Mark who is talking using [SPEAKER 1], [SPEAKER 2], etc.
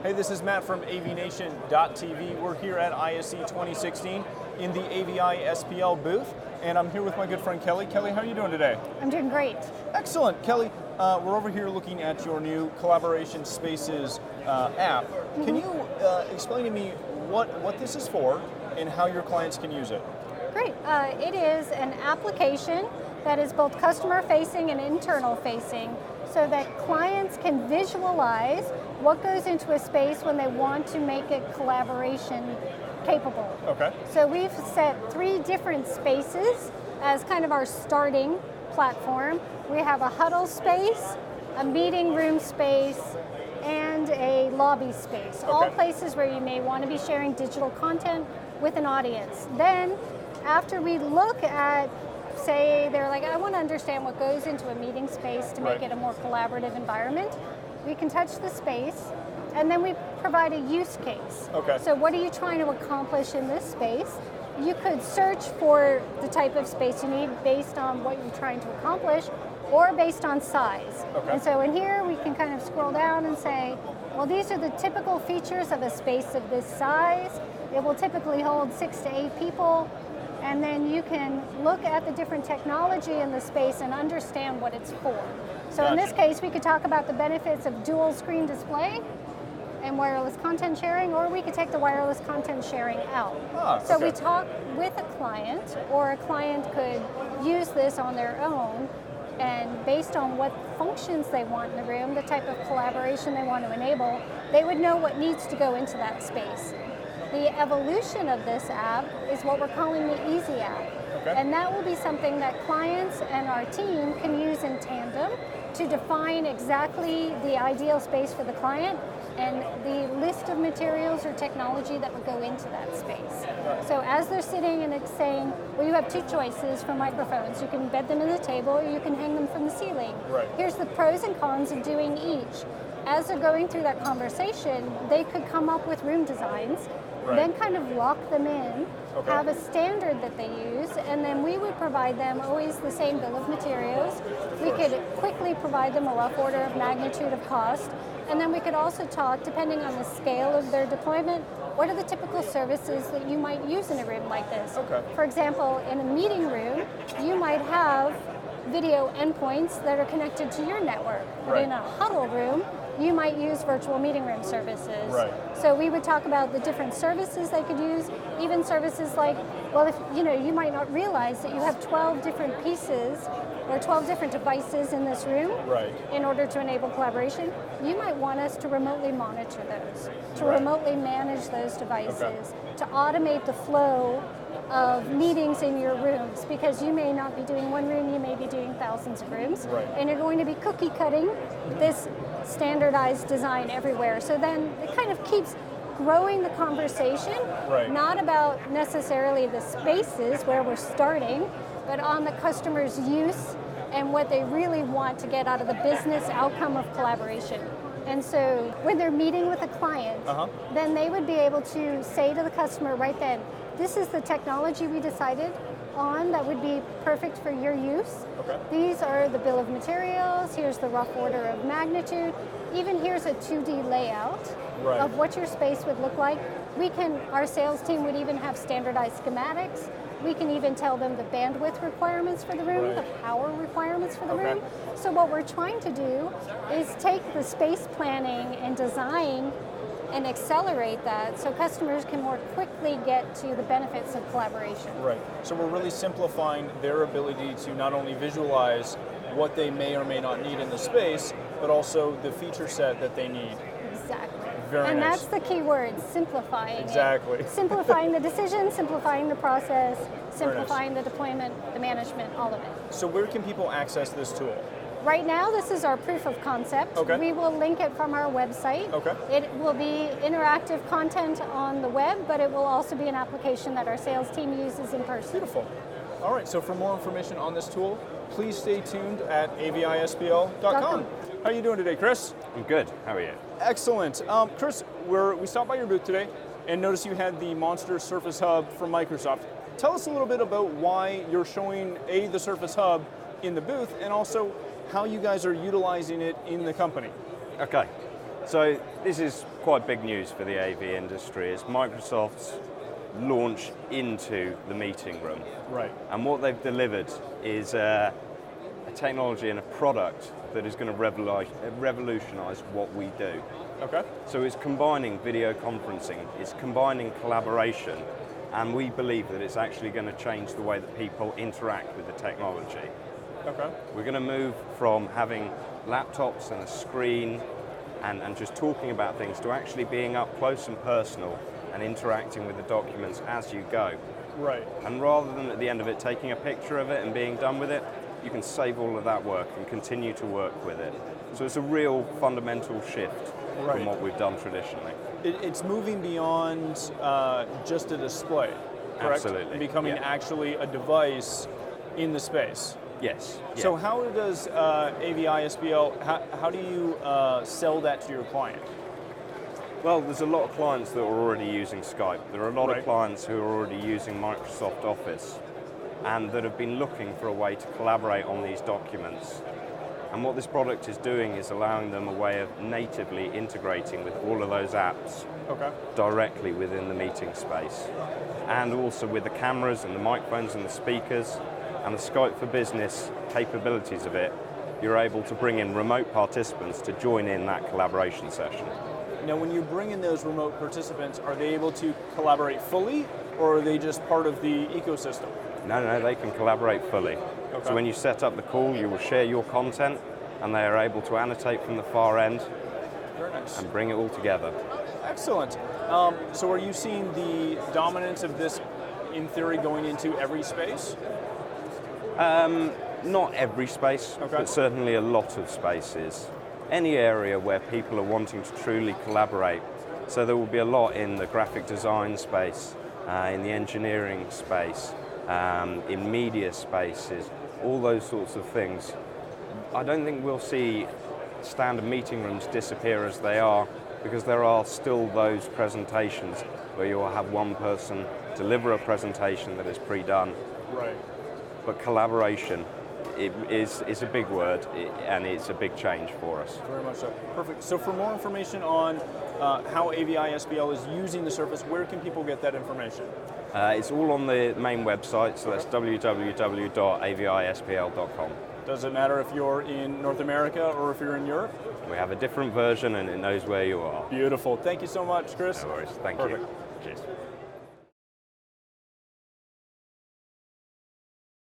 [SPEAKER 1] Hey, this is Matt from AVNation.tv. We're here at ISE2016 in the AVI-SPL booth, and I'm here with my good friend Kelly. Kelly, how are you doing today?
[SPEAKER 2] I'm doing great.
[SPEAKER 1] Excellent. Kelly, we're over here looking at your new Collaboration Spaces app. Can you explain to me what this is for and how your clients can use it?
[SPEAKER 2] Great. It is an application that is both customer-facing and internal-facing, so that clients can visualize what goes into a space when they want to make it collaboration capable.
[SPEAKER 1] Okay.
[SPEAKER 2] So we've set 3 different spaces as kind of our starting platform. We have a huddle space, a meeting room space, and a lobby space.
[SPEAKER 1] Okay.
[SPEAKER 2] All places where you may want to be sharing digital content with an audience. Then, after we look at, say, they're like, I want to understand what goes into a meeting space to make it a more collaborative environment, we can touch the space, and then we provide a use case.
[SPEAKER 1] Okay.
[SPEAKER 2] So what are you trying to accomplish in this space? You could search for the type of space you need based on what you're trying to accomplish, or based on size.
[SPEAKER 1] Okay.
[SPEAKER 2] And so in here, we can kind of scroll down and say, well, these are the typical features of a space of this size. It will typically hold 6 to 8 people. And then you can look at the different technology in the space and understand what it's for. So in this case, we could talk about the benefits of dual screen display and wireless content sharing, or we could take the wireless content sharing out. So we talk with a client, or a client could use this on their own, and based on what functions they want in the room, the type of collaboration they want to enable, they would know what needs to go into that space. The evolution of this app is what we're calling the Easy app. Okay. And that will be something that clients and our team can use in tandem to define exactly the ideal space for the client and the list of materials or technology that would go into that space. So as they're sitting and it's saying, well, you have 2 choices for microphones. You can embed them in the table, or you can hang them from the ceiling.
[SPEAKER 1] Right.
[SPEAKER 2] Here's the pros and cons of doing each. As they're going through that conversation, they could come up with room designs, then kind of lock them in, have a standard that they use, and then we would provide them always the same bill of materials. We could quickly provide them a rough order of magnitude of cost, and then we could also talk, depending on the scale of their deployment, what are the typical services that you might use in a room like this? For example, in a meeting room, you might have video endpoints that are connected to your network. But in a huddle room, you might use virtual meeting room services. So we would talk about the different services they could use, even services like, well, if you might not realize that you have 12 different pieces or 12 different devices in this room in order to enable collaboration. You might want us to remotely monitor those, to remotely manage those devices, to automate the flow of meetings in your rooms, because you may not be doing one room, you may be doing thousands of rooms, and you're going to be cookie cutting this standardized design everywhere. So then it kind of keeps growing the conversation, not about necessarily the spaces where we're starting, but on the customer's use and what they really want to get out of the business outcome of collaboration. And so when they're meeting with a client, then they would be able to say to the customer right then, this is the technology we decided on that would be perfect for your use. These are the bill of materials, here's the rough order of magnitude, even here's a 2D layout of what your space would look like. Our sales team would even have standardized schematics. We can even tell them the bandwidth requirements for the room, the power requirements for the room. So what we're trying to do is take the space planning and design and accelerate that so customers can more quickly get to the benefits of collaboration.
[SPEAKER 1] So we're really simplifying their ability to not only visualize what they may or may not need in the space, but also the feature set that they need.
[SPEAKER 2] Exactly.
[SPEAKER 1] Very
[SPEAKER 2] and
[SPEAKER 1] nice.
[SPEAKER 2] That's the key word, simplifying
[SPEAKER 1] it.
[SPEAKER 2] Simplifying the decision, simplifying the process, simplifying the deployment, the management, all of it.
[SPEAKER 1] So where can people access this tool?
[SPEAKER 2] Right now, this is our proof of concept. We will link it from our website. It will be interactive content on the web, but it will also be an application that our sales team uses in person.
[SPEAKER 1] Beautiful. All right, so for more information on this tool, please stay tuned at AVI-SPL.com. How are you doing today, Chris?
[SPEAKER 3] I'm good. How are you?
[SPEAKER 1] Excellent. Chris, we stopped by your booth today and noticed you had the Monster Surface Hub from Microsoft. Tell us a little bit about why you're showing the Surface Hub in the booth, and also how you guys are utilizing it in the company.
[SPEAKER 3] Okay. So this is quite big news for the AV industry. It's Microsoft's launch into the meeting room.
[SPEAKER 1] Right.
[SPEAKER 3] And what they've delivered is a technology and a product that is going to revolutionize what we do.
[SPEAKER 1] Okay.
[SPEAKER 3] So it's combining video conferencing, it's combining collaboration, and we believe that it's actually going to change the way that people interact with the technology.
[SPEAKER 1] Okay.
[SPEAKER 3] We're going to move from having laptops and a screen and just talking about things to actually being up close and personal and interacting with the documents as you go.
[SPEAKER 1] Right.
[SPEAKER 3] And rather than at the end of it taking a picture of it and being done with it, you can save all of that work and continue to work with it. So it's a real fundamental shift from what we've done traditionally.
[SPEAKER 1] It's moving beyond just a display, correct?
[SPEAKER 3] Absolutely.
[SPEAKER 1] Becoming actually a device in the space.
[SPEAKER 3] Yes.
[SPEAKER 1] So how does AVI-SPL, how do you sell that to your client?
[SPEAKER 3] Well, there's a lot of clients that are already using Skype. There are a lot of clients who are already using Microsoft Office and that have been looking for a way to collaborate on these documents. And what this product is doing is allowing them a way of natively integrating with all of those apps directly within the meeting space. And also with the cameras and the microphones and the speakers and the Skype for Business capabilities of it, you're able to bring in remote participants to join in that collaboration session.
[SPEAKER 1] Now, when you bring in those remote participants, are they able to collaborate fully, or are they just part of the ecosystem?
[SPEAKER 3] No, they can collaborate fully. Okay. So when you set up the call, you will share your content, and they are able to annotate from the far end and bring it all together.
[SPEAKER 1] Excellent. So are you seeing the dominance of this, in theory, going into every space?
[SPEAKER 3] Not every space, but certainly a lot of spaces. Any area where people are wanting to truly collaborate. So there will be a lot in the graphic design space, in the engineering space, in media spaces, all those sorts of things. I don't think we'll see standard meeting rooms disappear as they are, because there are still those presentations where you'll have one person deliver a presentation that is pre-done.
[SPEAKER 1] Right.
[SPEAKER 3] But collaboration is a big word, and it's a big change for us.
[SPEAKER 1] Very much so. Perfect. So for more information on how AVI-SPL is using the Surface, where can people get that information?
[SPEAKER 3] It's all on the main website, so that's www.avispl.com.
[SPEAKER 1] Does it matter if you're in North America or if you're in Europe?
[SPEAKER 3] We have a different version and it knows where you are.
[SPEAKER 1] Beautiful. Thank you so much, Chris.
[SPEAKER 3] No worries. Thank you. Cheers.